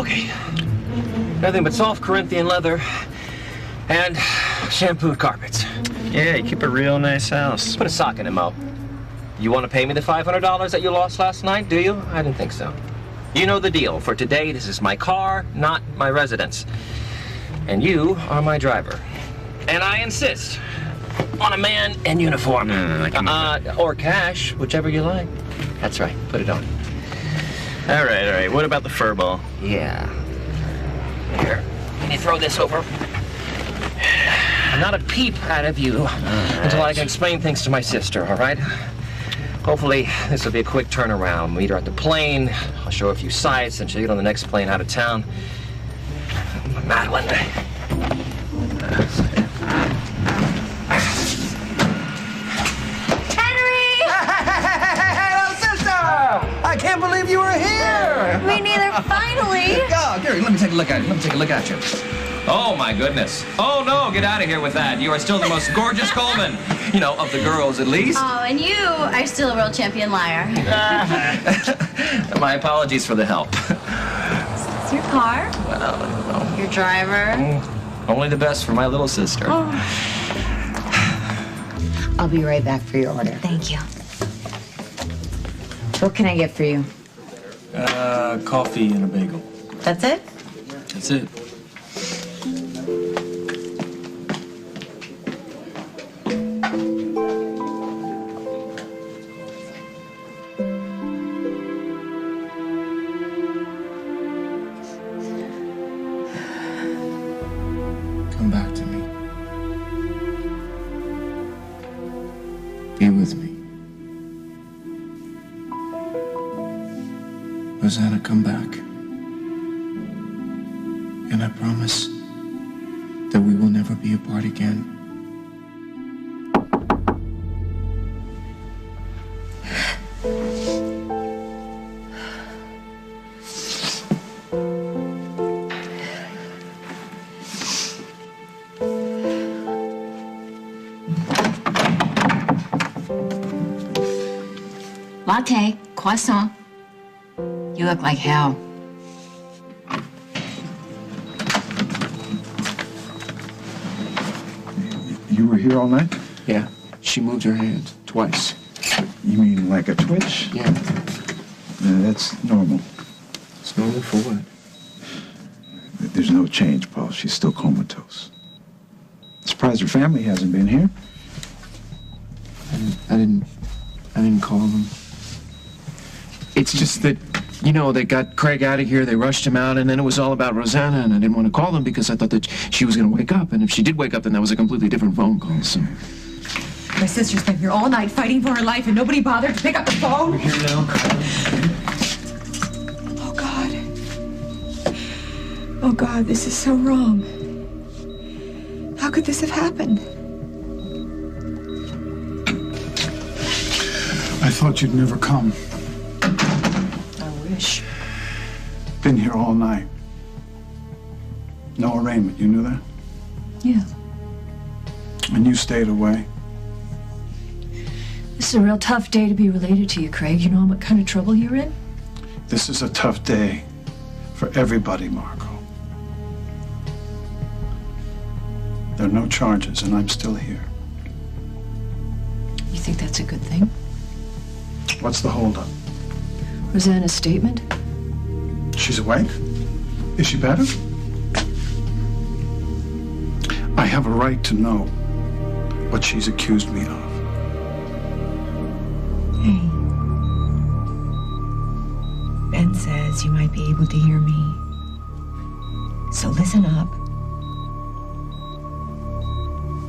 Okay. Nothing but soft Corinthian leather and shampooed carpets. Yeah, you keep a real nice house. Put a sock in it, Mo. You want to pay me the $500 that you lost last night, do you? I didn't think so. You know the deal. For today, this is my car, not my residence. And you are my driver. And I insist on a man in uniform. Or cash, whichever you like. That's right. Put it on. All right. What about the fur ball? Yeah. Here. Can you throw this over? Not a peep out of you until I can explain things to my sister, all right? Hopefully, this will be a quick turnaround. Meet her at the plane. I'll show her a few sights, and she'll get on the next plane out of town. Madeline. I can't believe you were here! Me neither, finally! Oh, Gary, let me take a look at you. Let me take a look at you. Oh, my goodness. Oh, no, get out of here with that. You are still the most gorgeous Coleman. You know, of the girls, at least. Oh, and you are still a world champion liar. My apologies for the help. Is this your car? Well, Your driver? only the best for my little sister. Oh. I'll be right back for your order. Thank you. What can I get for you? Coffee and a bagel. That's it? That's it. Come back to me. Be with me. Rosanna, come back. And I promise that we will never be apart again. Latte, croissant. You look like hell. You were here all night? Yeah, she moved her hand twice. You mean like a twitch? Yeah. That's normal. It's normal for what? There's no change, Paul. She's still comatose. Surprised her family hasn't been here. I didn't call them. It's just that, you know, they got Craig out of here, they rushed him out, and then it was all about Rosanna, and I didn't want to call them because I thought that she was going to wake up, and if she did wake up, then that was a completely different phone call, so... My sister's been here all night fighting for her life, and nobody bothered to pick up the phone. We're here now. Oh, God. Oh, God, this is so wrong. How could this have happened? I thought you'd never come. I wish. Been here all night. No arraignment, you knew that? Yeah. And you stayed away. This is a real tough day to be related to you, Craig. You know what kind of trouble you're in? This is a tough day for everybody, Margot. There are no charges, and I'm still here. You think that's a good thing? What's the holdup? Rosanna's statement? She's awake? Is she better? I have a right to know what she's accused me of. Hey. Ben says you might be able to hear me. So listen up.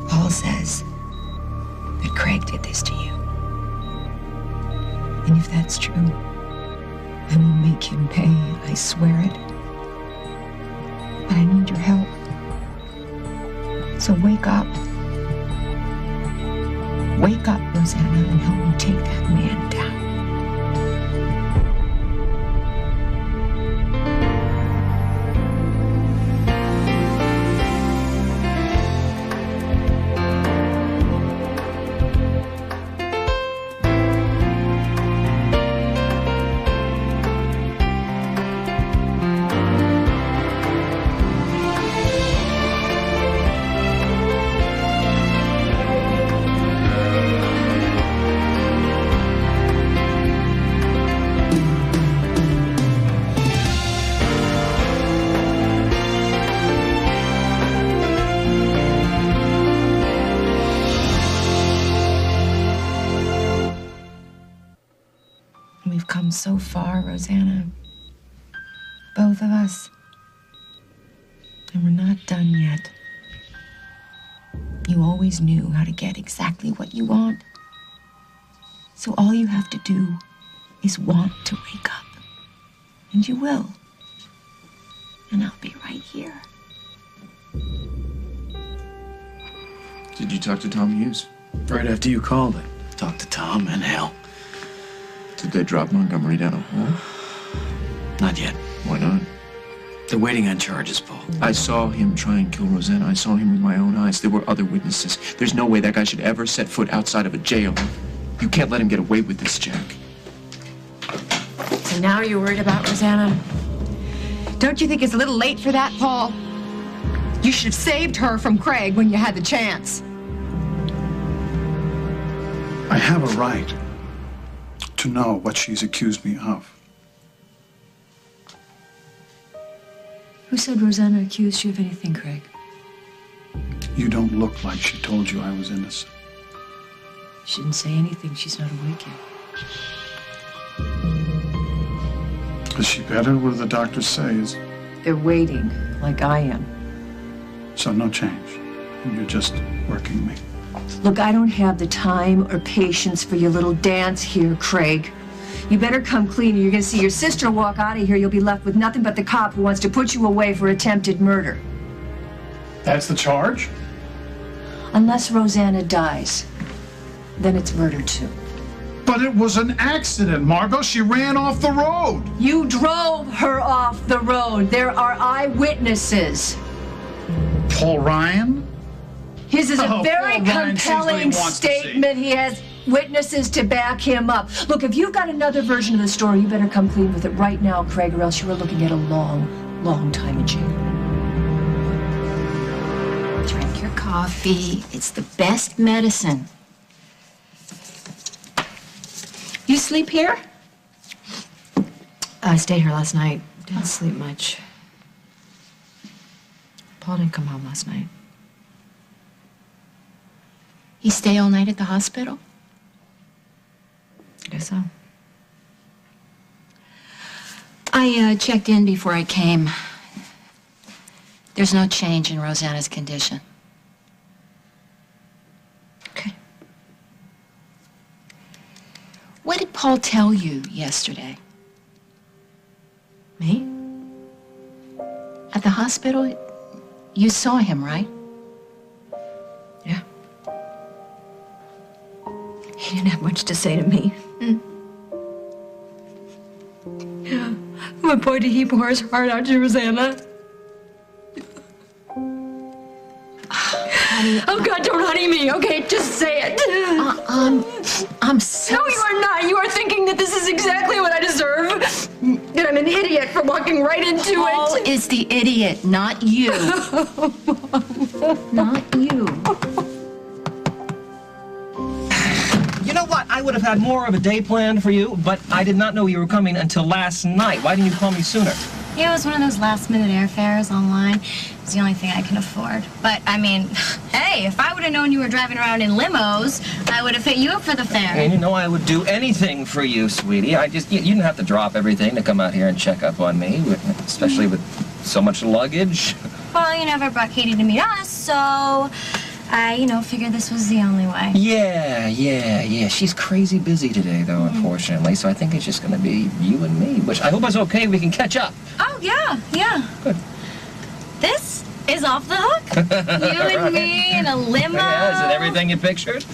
Paul says that Craig did this to you. And if that's true, I will make him pay. I swear it. But I need your help. So wake up. Wake up, Rosanna, and help me take that man down. so far, Rosanna. Both of us. And we're not done yet. You always knew how to get exactly what you want. So all you have to do is want to wake up. And you will. And I'll be right here. Did you talk to Tom Hughes? Right after you called it. Talked to Tom and Hal. Did they drop Montgomery down a hole? Not yet. Why not? They're waiting on charges, Paul. I saw him try and kill Rosanna. I saw him with my own eyes. There were other witnesses. There's no way that guy should ever set foot outside of a jail. You can't let him get away with this, Jack. So now you're worried about Rosanna? Don't you think it's a little late for that, Paul? You should have saved her from Craig when you had the chance. I have a right to know what she's accused me of. Who said Rosanna accused you of anything, Craig? You don't look like she told you I was innocent. She didn't say anything. She's not awake yet. Is she better? What do the doctors say? They're waiting, like I am. So no change. You're just working me. Look, I don't have the time or patience for your little dance here, Craig. You better come clean or you're gonna see your sister walk out of here. You'll be left with nothing but the cop who wants to put you away for attempted murder. That's the charge? Unless Rosanna dies, then it's murder too. But it was an accident, Margot. She ran off the road. You drove her off the road. There are eyewitnesses. Paul Ryan? His is a very Paul Ryan sees what he compelling wants to see. statement. He has witnesses to back him up. Look, if you've got another version of the story, you better come clean with it right now, Craig, or else you are looking at a long, long time in jail. Drink your coffee. It's the best medicine. You sleep here? I stayed here last night. Didn't sleep much. Paul didn't come home last night. You stay all night at the hospital? I guess so. I checked in before I came. There's no change in Rosanna's condition. Okay. What did Paul tell you yesterday? Me? At the hospital? You saw him, right? Yeah. He didn't have much to say to me. Yeah. But boy, did he pour his heart out to Rosanna. Oh, God, don't honey me, okay? Just say it. I'm so... No, you are not. You are thinking that this is exactly what I deserve. That I'm an idiot for walking right into Paul it. is the idiot, not you. Not you. You know what? I would have had more of a day planned for you, but I did not know you were coming until last night. Why didn't you call me sooner? Yeah, it was one of those last-minute airfares online. It's the only thing I can afford. But, I mean, hey, if I would have known you were driving around in limos, I would have hit you up for the fare. And you know I would do anything for you, sweetie. You didn't have to drop everything to come out here and check up on me, especially with so much luggage. Well, you never brought Katie to meet us, so I, figured this was the only way. Yeah. She's crazy busy today, though, unfortunately. So I think it's just going to be you and me, which I hope is okay. We can catch up. Oh, yeah. Good. This is off the hook. You and me in a limo. Yeah, is it everything you pictured?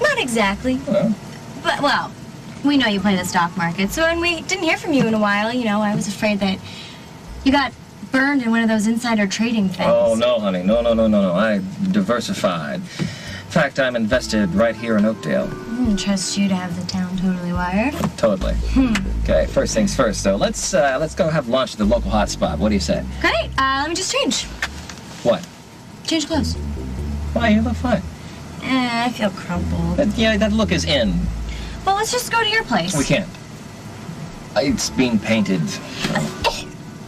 Not exactly. Well. But, well, we know you play the stock market, so when we didn't hear from you in a while, I was afraid that you got burned in one of those insider trading things. Oh, no, honey. No. I diversified. In fact, I'm invested right here in Oakdale. I trust you to have the town totally wired. Totally. Okay, first things first, though. Let's go have lunch at the local hot spot. What do you say? Great. Let me just change. What? Change clothes. Why, you look fine. I feel crumpled. That look is in. Well, let's just go to your place. We can't. It's being painted.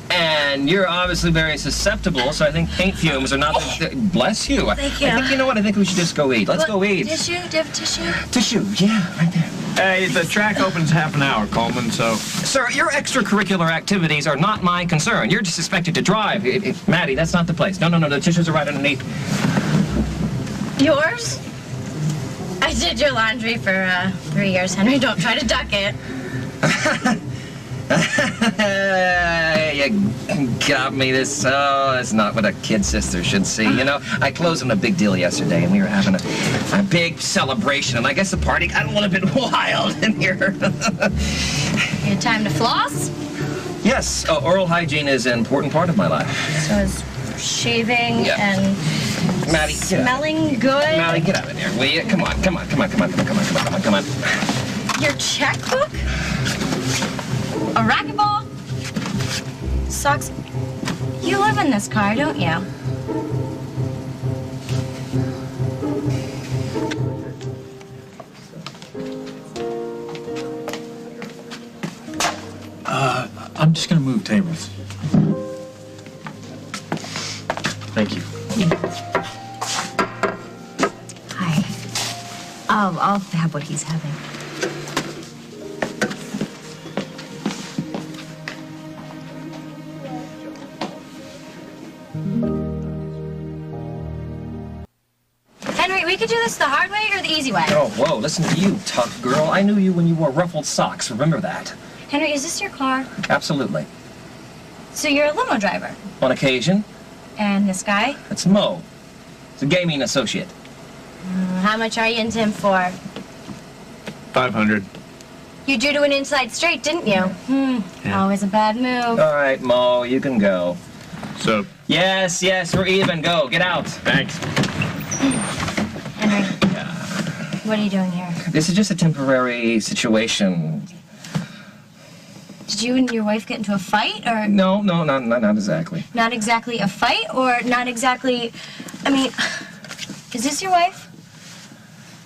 And you're obviously very susceptible, so I think paint fumes are not... Bless you. Thank you. I think, you know what? I think we should just go eat. Let's go eat. Tissue? Do you have a tissue? Tissue, yeah, right there. Hey, the track opens half an hour, Coleman, so... Sir, your extracurricular activities are not my concern. You're just expected to drive. Maddie, that's not the place. No, the tissues are right underneath. Yours? I did your laundry for 3 years, Henry. Don't try to duck it. You got me this. Oh, that's not what a kid sister should see. You know, I closed on a big deal yesterday, and we were having a big celebration, and I guess the party got a little bit wild in here. You had time to floss? Yes, oral hygiene is an important part of my life. So is shaving and Maddie, smelling good? Maddie, get out of there, will you? Come on. Your checkbook? A racquetball? Socks? You live in this car, don't you? I'm just gonna move tables. Thank you. Hi. I'll have what he's having. Henry, we could do this the hard way or the easy way. Oh, whoa, listen to you, tough girl. I knew you when you wore ruffled socks. Remember that? Henry, is this your car? Absolutely. So you're a limo driver? On occasion. And this guy? It's Mo. He's a gaming associate. How much are you into him for? 500. You drew to an inside straight, didn't you? Yeah. Always a bad move. All right, Mo, you can go. So? Yes, we're even. Go, get out. Thanks. Henry, what are you doing here? This is just a temporary situation. Did you and your wife get into a fight, or? No, not exactly. Not exactly a fight, or not exactly... I mean, is this your wife?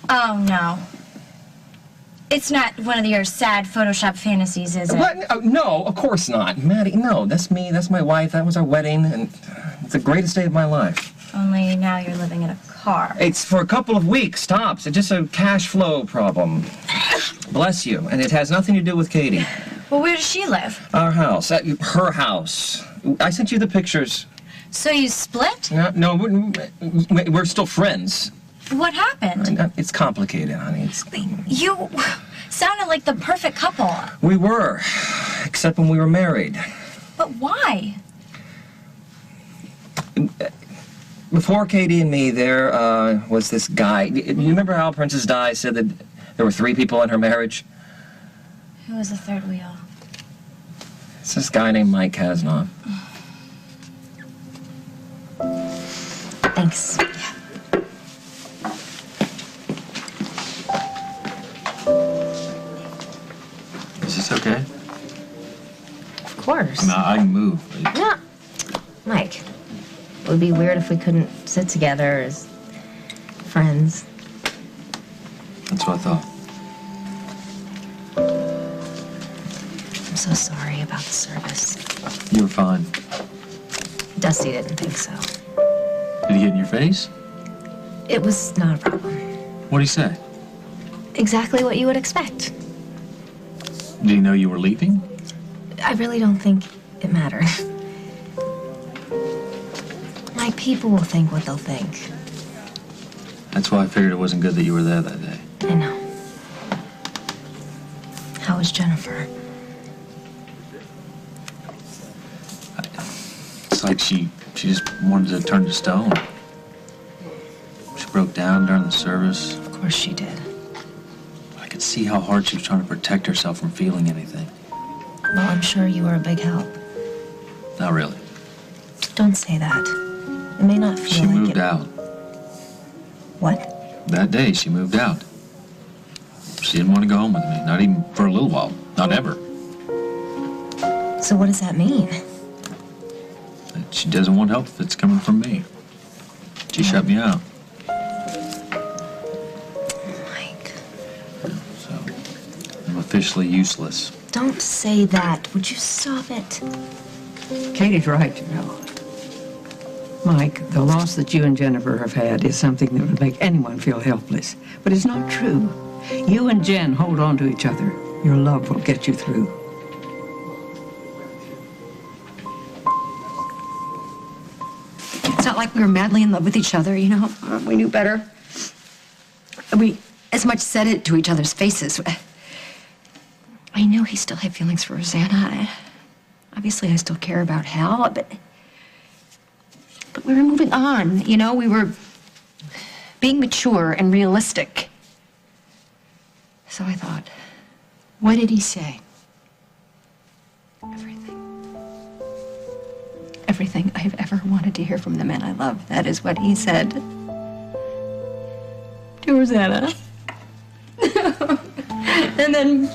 Oh, no. It's not one of your sad Photoshop fantasies, is it? What? No, of course not. Maddie, no, that's me, that's my wife, that was our wedding, and it's the greatest day of my life. Only now you're living in a car. It's for a couple of weeks, tops. It's just a cash flow problem. Bless you. And it has nothing to do with Katie. Well, where does she live? Our house. At her house. I sent you the pictures. So you split? No, we're still friends. What happened? It's complicated, honey. You sounded like the perfect couple. We were, except when we were married. But why? Before Katie and me, there was this guy. You remember how Princess Di said that there were 3 people in her marriage? Who was the third wheel? It's this guy named Mike Kasnoff. Thanks. Is this okay? Of course. No, I can move. No. Mike, it would be weird if we couldn't sit together as friends. That's what I thought. I'm so sorry about the service. You were fine. Dusty didn't think so. Did he get in your face? It was not a problem. What'd he say? Exactly what you would expect. Did he know you were leaving? I really don't think it mattered. Like, people will think what they'll think. That's why I figured it wasn't good that you were there that day. I know. How was Jennifer? It's like she just wanted to turn to stone. She broke down during the service. Of course she did. I could see how hard she was trying to protect herself from feeling anything. Well, I'm sure you were a big help. Not really. Don't say that. It may not feel She like moved it. out. What? That day, she moved out. She didn't want to go home with me, not even for a little while. Not ever. So what does that mean? She doesn't want help if it's coming from me. She shut me out. Mike. So, I'm officially useless. Don't say that. Would you stop it? Katie's right, you know. Mike, the loss that you and Jennifer have had is something that would make anyone feel helpless. But it's not true. You and Jen hold on to each other. Your love will get you through. It's not like we were madly in love with each other, you know? We knew better. We as much said it to each other's faces. I knew he still had feelings for Rosanna. Obviously, I still care about Hal, but we were moving on, you know? We were being mature and realistic. So I thought, What did he say? everything I've ever wanted to hear from the man I love, that is what he said to Rosanna. And then,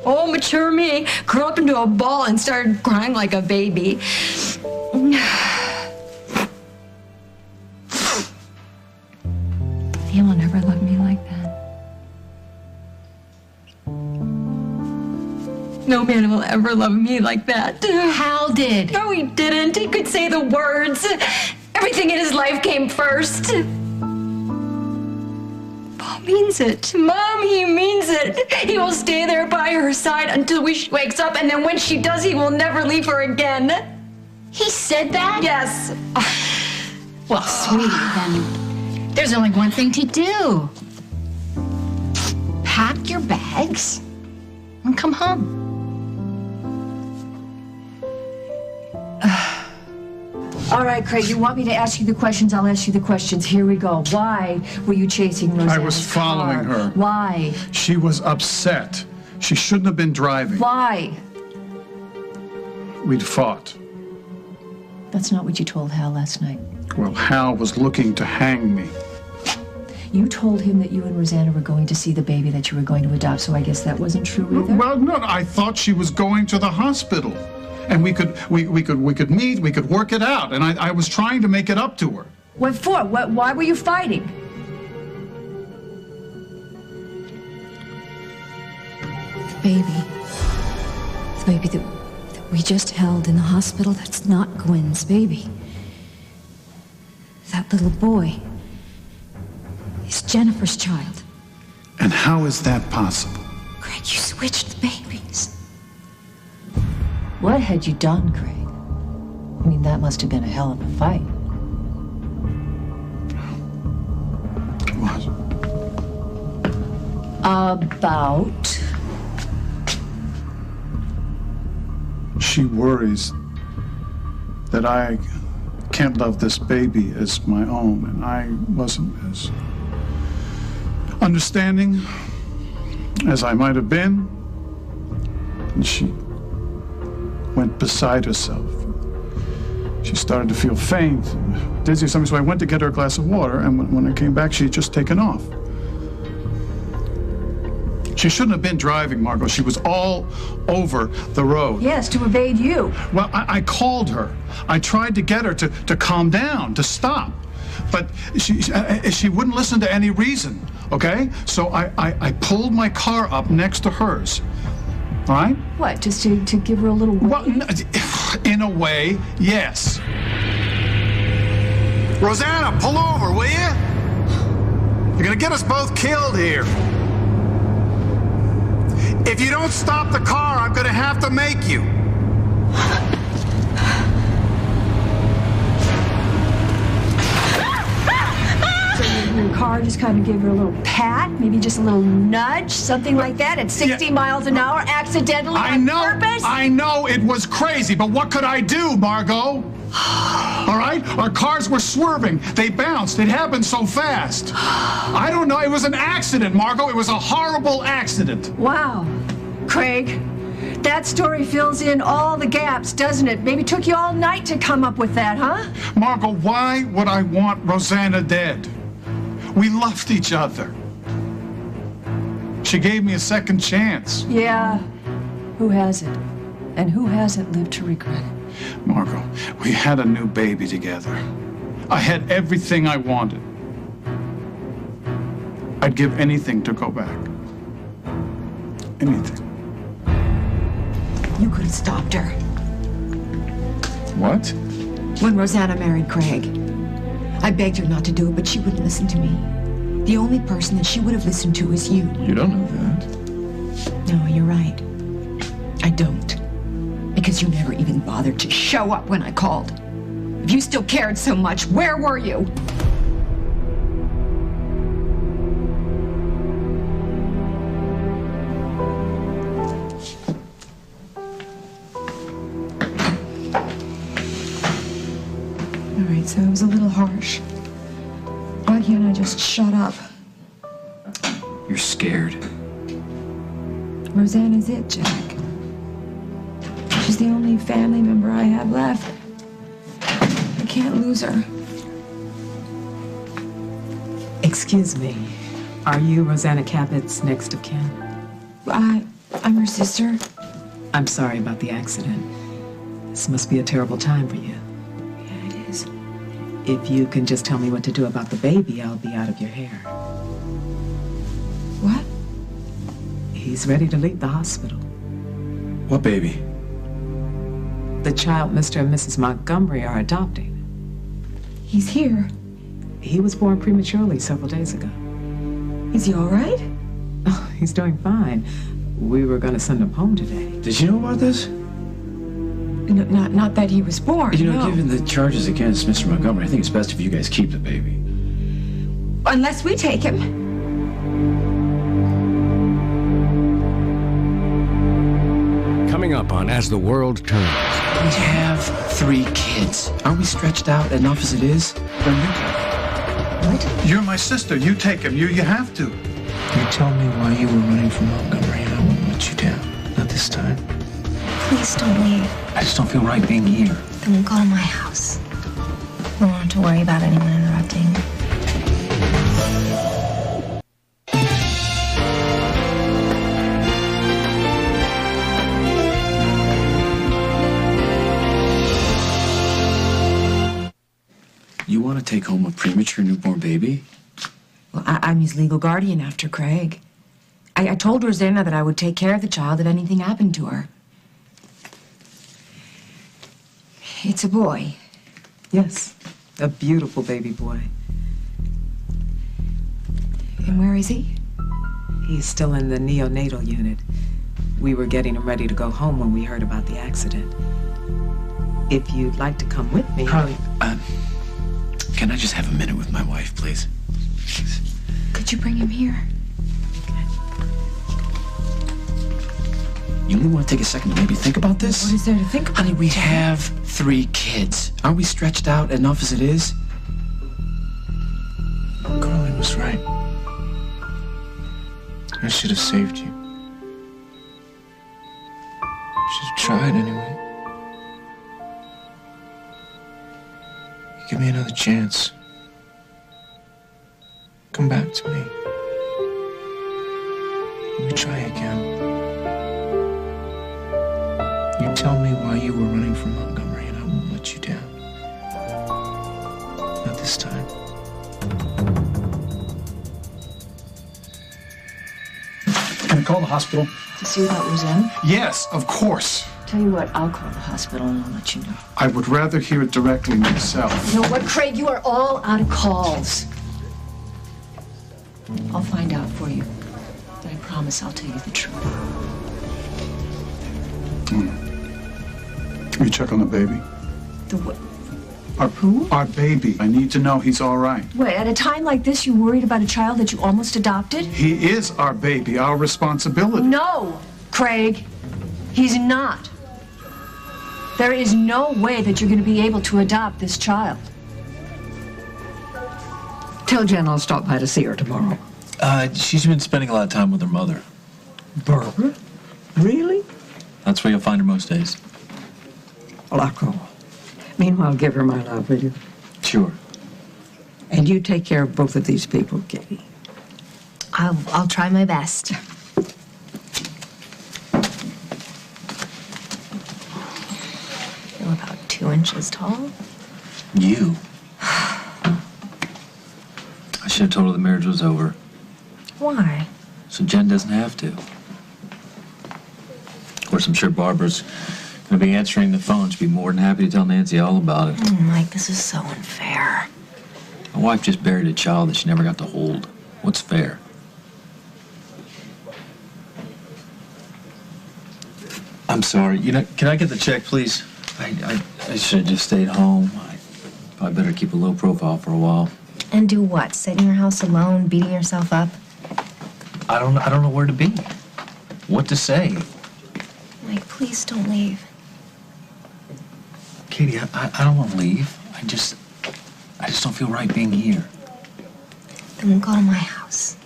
oh, mature me curled up into a ball and started crying like a baby. He will never love me like that. No man will ever love me like that. Hal did. No, he didn't. He could say the words. Everything in his life came first. Paul means it. Mom, he means it. He will stay there by her side until she wakes up, and then when she does, he will never leave her again. He said that? Yes. Well, sweetie, then there's only one thing to do. Pack your bags and come home. All right, Craig, you want me to ask you the questions? I'll ask you the questions. Here we go. Why were you chasing Rosanna's I was following car? her. Why? She was upset. She shouldn't have been driving. Why? We'd fought. That's not what you told Hal last night. Well, Hal was looking to hang me. You told him that you and Rosanna were going to see the baby that you were going to adopt, so I guess that wasn't true either? Well, no, I thought she was going to the hospital. And we could meet, we could work it out. And I was trying to make it up to her. What for? Why were you fighting? The baby that we just held in the hospital, that's not Gwen's baby. That little boy is Jennifer's child. And how is that possible? Craig, you switched the babies. What had you done, Craig? I mean, that must have been a hell of a fight. What? About? She worries that I can't love this baby as my own, and I wasn't as understanding as I might have been. And she went beside herself. She started to feel faint, dizzy or something, so I went to get her a glass of water, and when I came back, she had just taken off. She shouldn't have been driving, Margot. She was all over the road. Yes, to evade you. Well, I called her. I tried to get her to calm down, to stop. But she wouldn't listen to any reason, okay? So I pulled my car up next to hers. All right? What, just to give her a little wave? Well, in a way, yes. Rosanna, pull over, will you? You're gonna get us both killed here. If you don't stop the car, I'm gonna have to make you. Your car just kind of gave her a little pat, maybe just a little nudge, something like that, at 60 miles an hour, accidentally, on purpose? I know it was crazy, but what could I do, Margot? All right? Our cars were swerving. They bounced. It happened so fast. I don't know. It was an accident, Margot. It was a horrible accident. Wow. Craig, that story fills in all the gaps, doesn't it? Maybe took you all night to come up with that, huh? Margot, why would I want Rosanna dead? We loved each other. She gave me a second chance. Yeah. Who hasn't? And who hasn't lived to regret it? Margot, we had a new baby together. I had everything I wanted. I'd give anything to go back. Anything. You could have stopped her. What? When Rosanna married Craig, I begged her not to do it, but she wouldn't listen to me. The only person that she would have listened to is you. You don't know that. No, you're right. I don't. Because you never even bothered to show up when I called. If you still cared so much, where were you? All right, so it was a little harsh. Why can't I just shut up? You're scared. Rosanna's it, Jack. She's the only family member I have left. I can't lose her. Excuse me. Are you Rosanna Cabot's next of kin? I'm her sister. I'm sorry about the accident. This must be a terrible time for you. Yeah, it is. If you can just tell me what to do about the baby, I'll be out of your hair. What? He's ready to leave the hospital. What baby? The child Mr. and Mrs. Montgomery are adopting. He's here. He was born prematurely several days ago. Is he all right? Oh, he's doing fine. We were going to send him home today. Did you know about this? No, not that he was born. You know, no. given the charges against Mr. Montgomery, I think it's best if you guys keep the baby. Unless we take him. Coming up on As the World Turns. We have 3 kids. Aren't we stretched out enough as it is? What? You're my sister. You take him. You have to. You tell me why you were running from Montgomery and I won't let you down. Not this time. Please don't leave. I just don't feel right being here. Then we'll go to my house. We don't have to worry about anyone interrupting. You want to take home a premature newborn baby? Well, I'm his legal guardian after Craig. I told Rosanna that I would take care of the child if anything happened to her. It's a boy. Yes, a beautiful baby boy. And where is he? He's still in the neonatal unit. We were getting him ready to go home when we heard about the accident. If you'd like to come with me... Carly, can I just have a minute with my wife, please? Could you bring him here? You only want to take a second to maybe think about this? What is there to think about? Honey, we have 3 kids. Aren't we stretched out enough as it is? Carly was right. I should have saved you. Should have tried anyway. Give me another chance. Come back to me. Let me try again. You tell me why you were running from Montgomery and I won't let you down. Not this time. Can I call the hospital? To see about Rosanna? Yes, of course. Tell you what, I'll call the hospital and I'll let you know. I would rather hear it directly myself. You know what, Craig? You are all out of calls. I'll find out for you. But I promise I'll tell you the truth. Will you check on the baby? The what? Our baby. I need to know he's all right. Wait, at a time like this, you're worried about a child that you almost adopted? He is our baby, our responsibility. No, Craig. He's not. There is no way that you're going to be able to adopt this child. Tell Jen I'll stop by to see her tomorrow. She's been spending a lot of time with her mother. Barbara? Really? That's where you'll find her most days. Well, I'll call. Meanwhile, give her my love, will you? Sure. And you take care of both of these people, Katie. I'll try my best. You're about 2 inches tall. You? I should have told her the marriage was over. Why? So Jen doesn't have to. Of course, I'm sure Barbara's going to be answering the phone. She'd be more than happy to tell Nancy all about it. Oh, Mike, this is so unfair. My wife just buried a child that she never got to hold. What's fair? I'm sorry. You know, can I get the check, please? I should have just stayed home. I probably better keep a low profile for a while. And do what? Sit in your house alone, beating yourself up? I don't know where to be. What to say. Mike, please don't leave. Katie, I don't want to leave. I just don't feel right being here. Then we'll go to my house.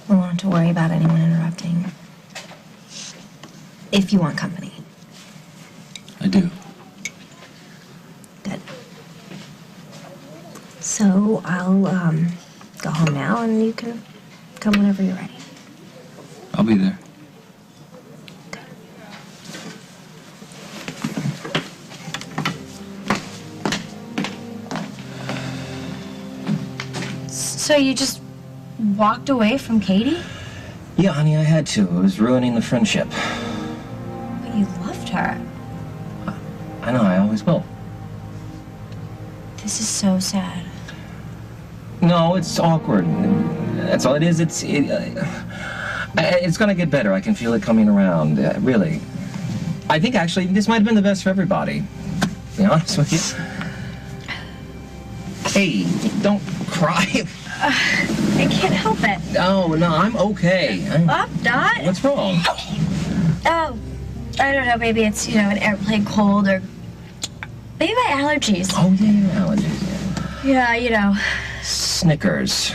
We won't have to worry about anyone interrupting. If you want company. I do. Good. So I'll go home now and you can come whenever you're ready. I'll be there. So you just walked away from Katie? Yeah, honey, I had to. It was ruining the friendship. But you loved her. I know, I always will. This is so sad. No, it's awkward. That's all it is. It's gonna get better. I can feel it coming around. Really. I think actually this might have been the best for everybody. To be honest with you. Hey, don't cry. I can't help it. No, I'm okay. I'm not. What's wrong? Oh, I don't know. Maybe it's, an airplane cold or maybe my allergies. Oh, yeah, your allergies. Yeah, Snickers.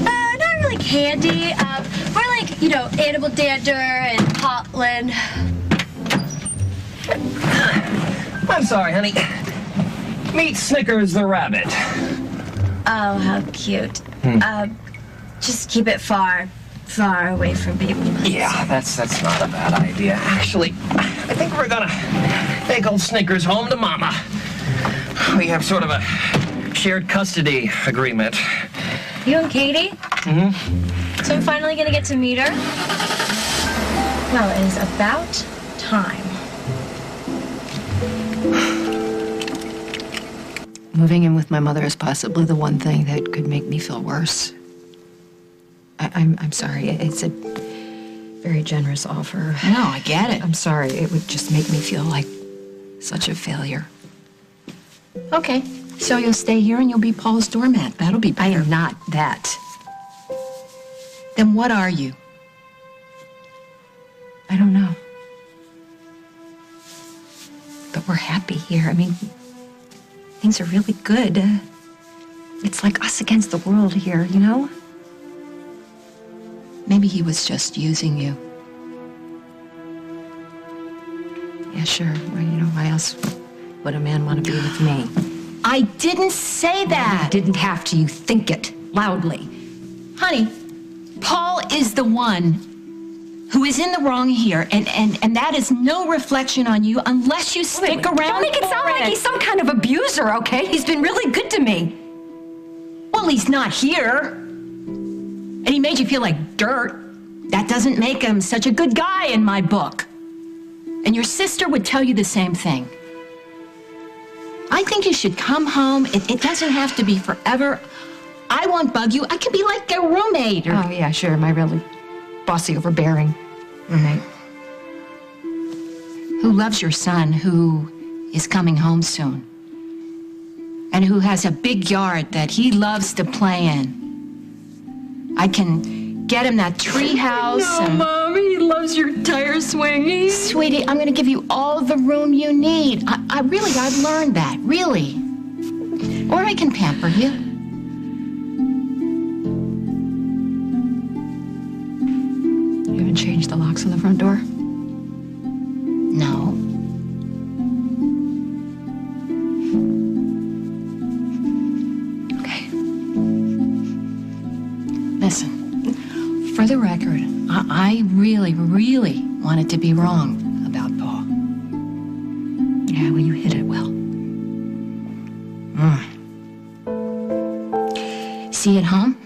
Not really candy. More like, animal dander and pollen. I'm sorry, honey. Meet Snickers the rabbit. Oh, how cute. Just keep it far away from people. Yeah, that's not a bad idea. Actually, I think we're gonna take old Snickers home to Mama. We have sort of a shared custody agreement. You and Katie? Mm-hmm. So I'm finally gonna get to meet her? Well, it is about time. Moving in with my mother is possibly the one thing that could make me feel worse. I'm sorry. It's a very generous offer. No, I get it. I'm sorry. It would just make me feel like such a failure. Okay, so you'll stay here and you'll be Paul's doormat. That'll be better. I am not that. Then what are you? I don't know. But we're happy here. I mean, things are really good. It's like us against the world here, Maybe he was just using you. Yeah, sure. Well, why else would a man want to be with me? I didn't say that. You didn't have to. You think it loudly. Honey, Paul is the one who is in the wrong here, and that is no reflection on you unless you stick around. Don't make it sound like he's some kind of abuser, okay? He's been really good to me. Well, he's not here. And he made you feel like dirt. That doesn't make him such a good guy in my book. And your sister would tell you the same thing. I think you should come home. It doesn't have to be forever. I won't bug you. I can be like a roommate. Oh, yeah, sure. My really bossy, overbearing roommate. Who loves your son, who is coming home soon. And who has a big yard that he loves to play in. I can get him that tree house. No, Mommy, he loves your tire swinging. Sweetie, I'm going to give you all the room you need. I've learned that, really. Or I can pamper you. You haven't changed the locks on the front door? No. Listen, for the record, I really, really wanted to be wrong about Paul. Yeah, well, you hit it well. See you at home?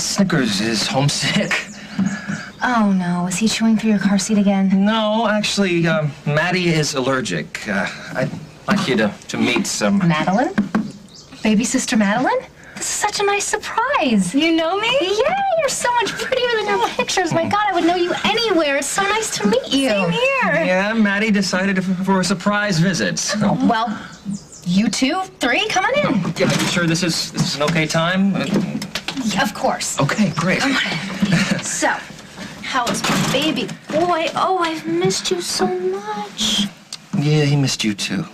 Snickers is homesick. Oh, no. Was he chewing through your car seat again? No, actually, Maddie is allergic. I'd like you to meet some... Madeline? Baby sister Madeline? This is such a nice surprise. You know me? Yeah, you're so much prettier than your pictures. My God, I would know you anywhere. It's so nice to meet you. Same here. Yeah, Maddie decided for a surprise visit. Oh, well, you two, three, come on in. Yeah, are you sure this is an okay time? Of course. Okay, great. Come on in. So, how is my baby boy? Oh, I've missed you so much. Yeah, he missed you too.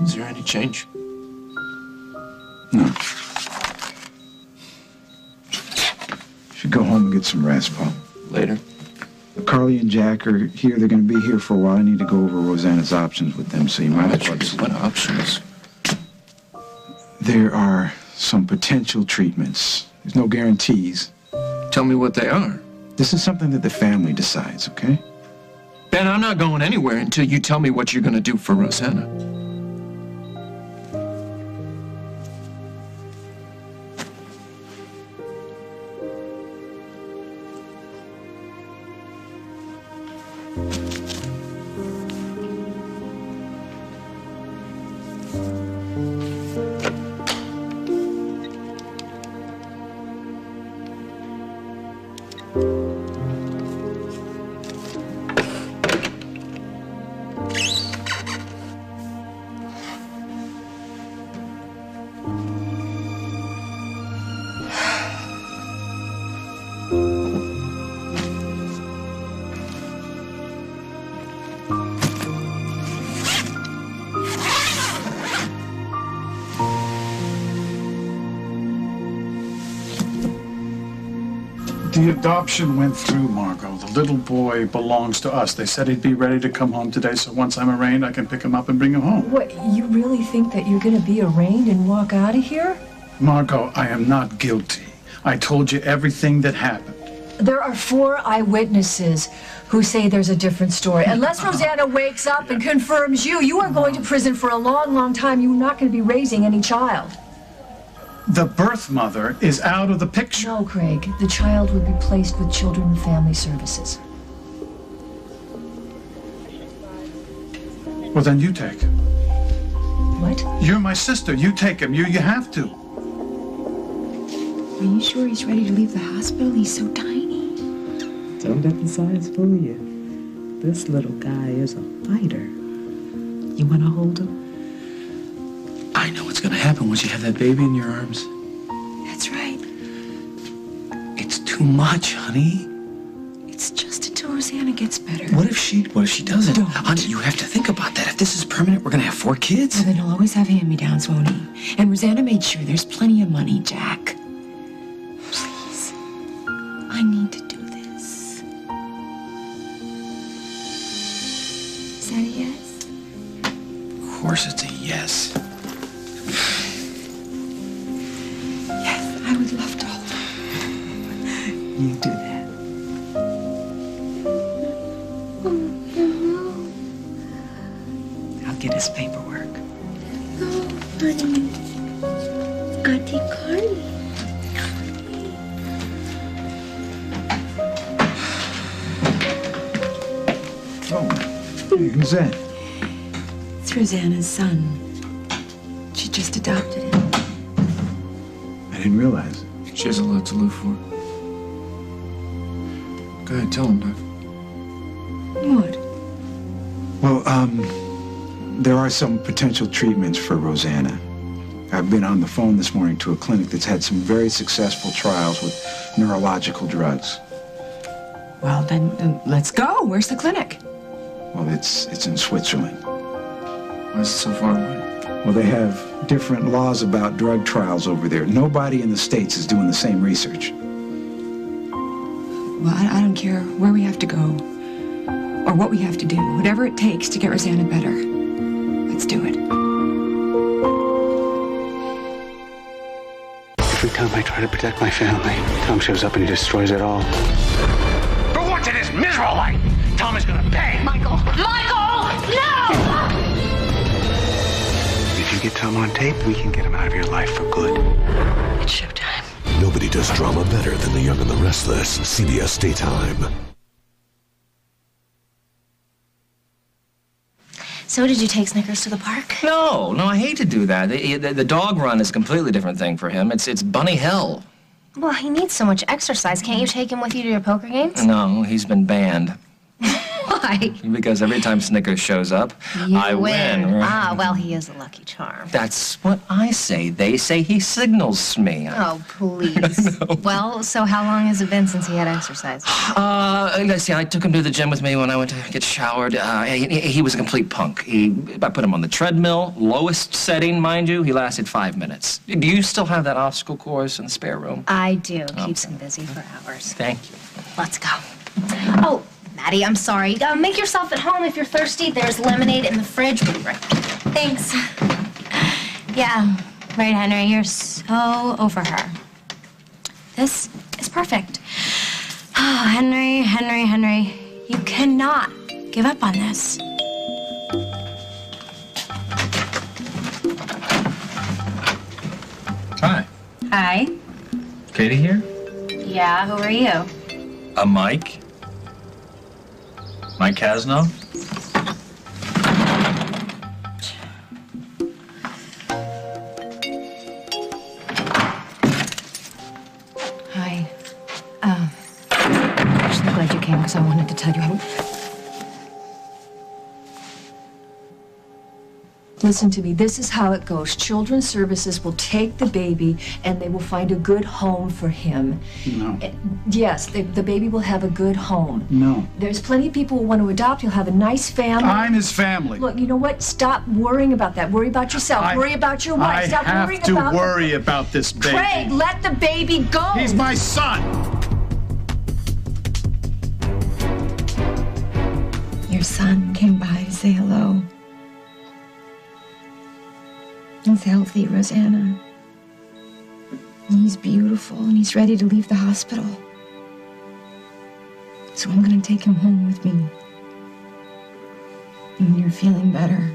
Is there any change? No. Should go home and get some rest, Paul. Later. Carly and Jack are here. They're going to be here for a while. I need to go over Rosanna's options with them, so you might as well just... What options? There are some potential treatments. There's no guarantees. Tell me what they are. This is something that the family decides, okay? Ben, I'm not going anywhere until you tell me what you're going to do for Rosanna. The adoption went through, Margot. The little boy belongs to us. They said he'd be ready to come home today, so once I'm arraigned, I can pick him up and bring him home. What, you really think that you're gonna be arraigned and walk out of here? Margot, I am not guilty. I told you everything that happened. There are 4 eyewitnesses who say there's a different story. Unless Rosanna wakes up and confirms you are going to prison for a long, long time. You're not going to be raising any child. The birth mother is out of the picture. No, Craig. The child would be placed with Children and Family Services. Well, then you take him. What? You're my sister. You take him. You have to. Are you sure he's ready to leave the hospital? He's so tiny. Don't let the size fool you. This little guy is a fighter. You want to hold him? I know what's going to happen once you have that baby in your arms. That's right. It's too much, honey. It's just until Rosanna gets better. What if she doesn't? Don't. Honey, you have to think about that. If this is permanent, we're going to have 4 kids. Well, then he'll always have hand-me-downs, won't he? And Rosanna made sure there's plenty of money, Jack. Please. I need to do this. Is that a yes? Of course it's a yes. Yes, I would love to hold him. You do that. I'll get his paperwork. No, honey. Auntie Carly. Oh, hey, who's that? It's Rosanna's son. She just adopted him. I didn't realize. She has a lot to live for. Go ahead, tell him, Doc. What? Well, there are some potential treatments for Rosanna. I've been on the phone this morning to a clinic that's had some very successful trials with neurological drugs. Well, then let's go. Where's the clinic? Well, it's in Switzerland. Why is it so far away? Well, they have different laws about drug trials over there. Nobody in the States is doing the same research. Well, I don't care where we have to go or what we have to do. Whatever it takes to get Rosanna better. Let's do it. Every time I try to protect my family, Tom shows up and he destroys it all. For once in his miserable life, Tom is gonna pay. Michael! Michael! No! we get Tom on tape, we can get him out of your life for good. It's showtime. Nobody does drama better than The Young and the Restless. CBS Daytime. So did you take Snickers to the park? No, I hate to do that. The dog run is a completely different thing for him. It's bunny hell. Well, he needs so much exercise. Can't you take him with you to your poker games? No, he's been banned. Why? Because every time Snickers shows up, I win. Right? Ah, well, he is a lucky charm. That's what I say. They say he signals me. Oh, please. Well, so how long has it been since he had exercise? Let's see, I took him to the gym with me when I went to get showered. He was a complete punk. I put him on the treadmill, lowest setting, mind you. He lasted 5 minutes. Do you still have that obstacle course in the spare room? I do. Keeps him busy for hours. Thank you. Let's go. Oh, Maddie, I'm sorry. Make yourself at home if you're thirsty. There's lemonade in the fridge. We'll be right back. Thanks. Yeah, right, Henry. You're so over her. This is perfect. Oh, Henry. You cannot give up on this. Hi. Hi. Katie here? Yeah, who are you? Mike. Mike Casno? Hi. I'm so glad you came because I wanted to tell you how... Listen to me. This is how it goes. Children's Services will take the baby and they will find a good home for him. No. Yes, the baby will have a good home. No. There's plenty of people who want to adopt. You'll have a nice family. I'm his family. Look, you know what? Stop worrying about that. Worry about yourself. Worry about your wife. Stop worrying about... I have to worry about this baby. Craig, let the baby go. He's my son. Your son came by to say hello. He's healthy, Rosanna. He's beautiful, and he's ready to leave the hospital. So I'm gonna take him home with me. And when you're feeling better,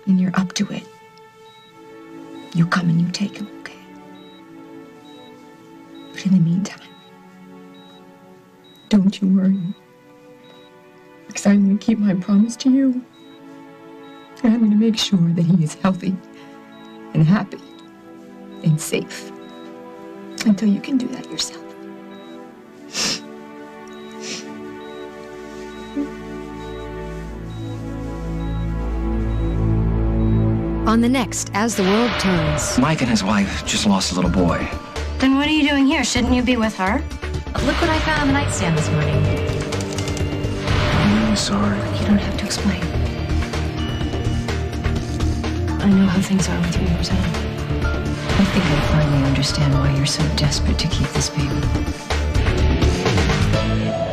and you're up to it, you come and you take him, okay? But in the meantime, don't you worry. Because I'm gonna keep my promise to you. And I'm going to make sure that he is healthy and happy and safe until you can do that yourself. On the next As the World Turns. Mike and his wife just lost a little boy. Then what are you doing here? Shouldn't you be with her? Look what I found on the nightstand this morning. I'm really sorry. You don't have to explain. I know how things are with you, Rosanna. I think I finally understand why you're so desperate to keep this baby.